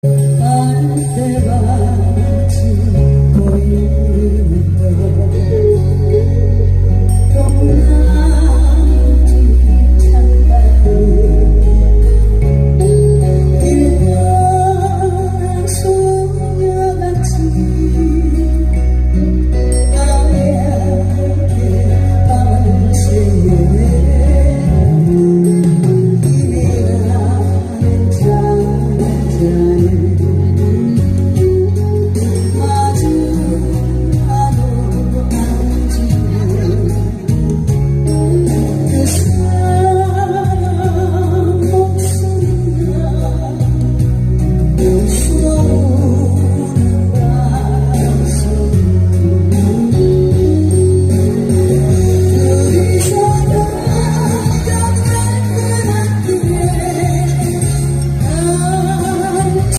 알때마치 보이는 너 동남지 창가에 일변한 소녀같이 하얗게 밤을 새네 이미라는 잔잔